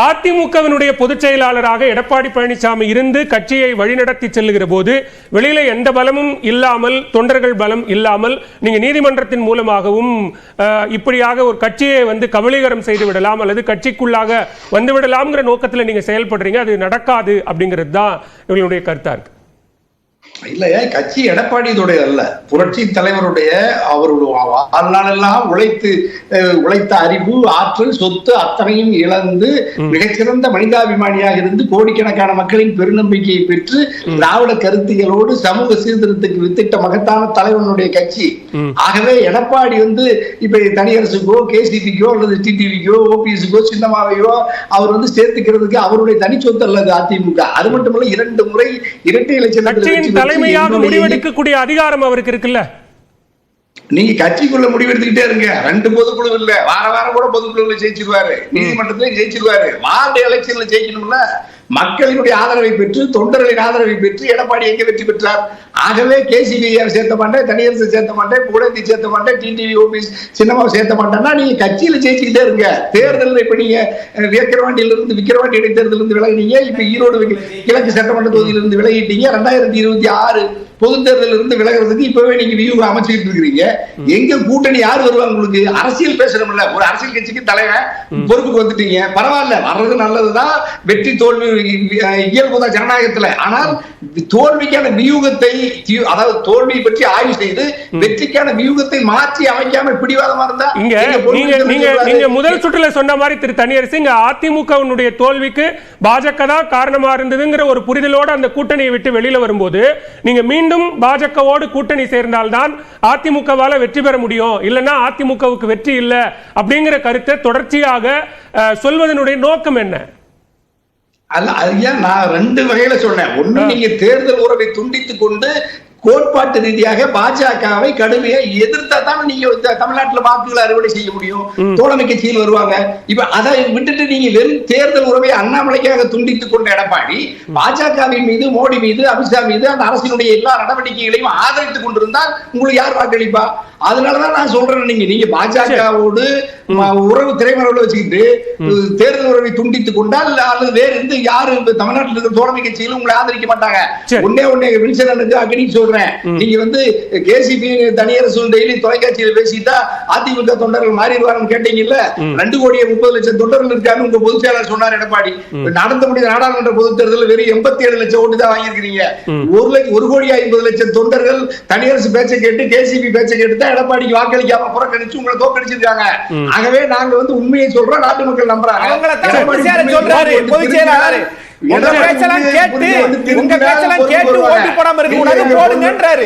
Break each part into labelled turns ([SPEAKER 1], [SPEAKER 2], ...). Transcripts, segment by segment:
[SPEAKER 1] அதிமுகவினுடைய பொதுச் செயலாளராக எடப்பாடி பழனிசாமி இருந்து கட்சியை வழிநடத்தி செல்லுகிற போது வெளியில எந்த பலமும் இல்லாமல், தொண்டர்கள் பலம் இல்லாமல், நீங்க நீதிமன்றத்தின் மூலமாகவும் இப்படியாக ஒரு கட்சியை கபலீகரம் செய்து விடலாம் அல்லது கட்சிக்குள்ளாக வந்து விடலாம்ங்கிற நோக்கத்தில் நீங்க செயல்படுறீங்க. அது நடக்காது அப்படிங்கிறது தான் இவங்களுடைய கருத்தா இருக்கு.
[SPEAKER 2] இல்லையா, கட்சி எடப்பாடியுடைய அல்ல, புரட்சி தலைவருடைய. அவருடைய வாழ்நாளெல்லாம் உழைத்த அறிவு, ஆற்றல், சொத்து அத்தனையும் இழந்து மிகச்சிறந்த மனிதாபிமானியாக இருந்து கோடிக்கணக்கான மக்களின் பெருநம்பிக்கையை பெற்று திராவிட கருத்தியலோடு சமூக சீர்திருத்தத்துக்கு வித்திட்ட மகத்தான தலைவனுடைய கட்சி. ஆகவே எடப்பாடி இப்ப தனியரசுக்கோ, கேசிபிக்கோ அல்லது டிடிவிக்கோ, ஓபிஎஸ்க்கோ, சின்னமாவையோ அவர் சேர்த்துக்கிறதுக்கு அவருடைய தனி சொத்து அல்லது அதிமுக. அது மட்டுமல்ல, 2 முறை இரட்டை இலட்சம்
[SPEAKER 1] தலைமையாக முடிவெடுக்கக்கூடிய அதிகாரம் அவருக்கு இருக்குல்ல.
[SPEAKER 2] நீங்க கட்சிக்குள்ள முடிவெடுத்துக்கிட்டே இருங்க. 2 பொதுக்குழு இல்ல, வாரம் கூட பொதுக்குழுல ஜெயிச்சிருவாரு, நீதிமன்றத்திலே ஜெயிச்சிருவாரு. வார்டு எலெக்ஷன்ல ஜெயிக்கணும்ல. மக்களினுடைய ஆதரவை பெற்று, தொண்டர்களின் ஆதரவை பெற்று எடப்பாடி எங்க வெற்றி பெற்றார்? ஆகவே கேசிபி சேர்த்த மாட்டேன், தனியரசு சேர்த்த மாட்டேன், புகழேந்தி சேர்த்த மாட்டேன், டிடிவி, ஓபிஎஸ், சின்னமாவை சேர்த்த மாட்டேன்னா நீங்க கட்சியில ஜெயிச்சுக்கிட்டே இருங்க. தேர்தல் இப்ப நீங்க விக்கிரவாண்டியிலிருந்து இடைத்தேர்தலிருந்து விலகினீங்க. இப்ப ஈரோடு கிழக்கு சட்டமன்ற தொகுதியிலிருந்து விலகிட்டீங்க. 2026 பொது தேர்தலில் இருந்து விலகிறதுக்கு இப்பவே நீங்க வியூகம் அமைச்சுட்டு இருக்கிறீங்க. எங்க கூட்டணி யார் வருவாங்க? உங்களுக்கு அரசியல் பேசணும்ல. ஒரு அரசியல் கட்சிக்கு தலைவன் பொறுப்புக்கு வந்துட்டீங்க, பரவாயில்ல, வர்றது நல்லதுதான். வெற்றி தோல்வி இயல்புதான் ஜனநாயகத்துல. ஆனால் தோல்விக்கான வியூகத்தை, அதாவது தோல்வியை பற்றி ஆய்வு செய்து வெற்றிக்கான வியூகத்தை மாற்றி அமைக்காம பிடிவாதமா இருந்தா
[SPEAKER 1] நீங்க முதல் சுற்றுல சொன்ன மாதிரி திரு தனியரசு, இங்க அதிமுகவினுடைய தோல்விக்கு பாஜக தான் காரணமா இருந்ததுங்கிற ஒரு புரிதலோட அந்த கூட்டணியை விட்டு வெளியில வரும்போது நீங்க மீண்டும் பாஜகவோடு கூட்டணி சேர்ந்தால்தான் அதிமுகவால வெற்றி பெற முடியும், இல்லைன்னா அதிமுகவுக்கு வெற்றி இல்லை அப்படிங்கிற கருத்தை தொடர்ச்சியாக சொல்வதனுடைய நோக்கம் என்ன?
[SPEAKER 2] நான் 2 வகையில சொன்னேன். ஒண்ணு, நீங்க தேர்தல் உறவை துண்டித்துக் கொண்டு கோட்பாட்டு ரீதியாக பாஜகவை கடுமையா எதிர்த்தா தான் நீங்க தமிழ்நாட்டில் வாக்குகளை அறுவடை செய்ய முடியும். தோழமை கட்சியில் வருவாங்க. இப்ப அதை விட்டுட்டு நீங்க வெறும் தேர்தல் உறவை அண்ணாமலைக்காக துண்டித்துக் கொண்ட எடப்பாடி பாஜகவின் மீது, மோடி மீது, அமித்ஷா மீது அந்த அரசினுடைய எல்லா நடவடிக்கைகளையும் ஆதரித்துக் கொண்டிருந்தால் உங்களுக்கு யார் வாக்களிப்பா? அதனாலதான் நான் சொல்றேன், நீங்க பாஜகவோடு உறவு திரைமறைவுல வச்சுக்கிட்டு தேர்தல் உறவை துண்டித்துக் கொண்டால் அல்லது வேறு எந்த யாரு தமிழ்நாட்டில் இருக்கிற தோழமை கட்சிகளும் உங்களை ஆதரிக்க மாட்டாங்க. ஒன்னே வின்சனுக்கு அக்னி சொல்றேன். நீங்க கேசிபி தனியரசு டெய்லி தொலைக்காட்சியில் பேசிட்டா அதிமுக தொண்டர்கள் மாறிடுவார்கள் கேட்டீங்கல்ல. 2,30,00,000 தொண்டர்கள் இருக்காரு உங்க பொதுச் செயலாளர் சொன்னார் எடப்பாடி. நடந்த முடிந்த நாடாளுமன்ற பொதுத் தேர்தலில் வெறும் 87 லட்சம் ஓட்டு தான் வாங்கியிருக்கிறீங்க. 1,50,00,000 தொண்டர்கள் தனியரசு பேச்சை கேட்டு, கேசிபி பேச்சை கேட்டு எடப்பாடிக்கு வாக்களிக்காம புறக்கணிச்சு உங்களை தோற்கடிச்சிருக்காங்க. ஆகவே நாங்க உண்மையை சொல்றோம், நாட்டு மக்கள் நம்புறாங்க.
[SPEAKER 3] உங்க பேச்செல்லாம் கேட்டு ஓட்டு போடாம இருக்க கூடாது, போடுங்கன்றாரு.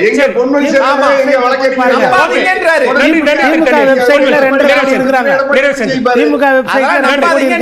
[SPEAKER 1] திமுக வெப்சைட்ல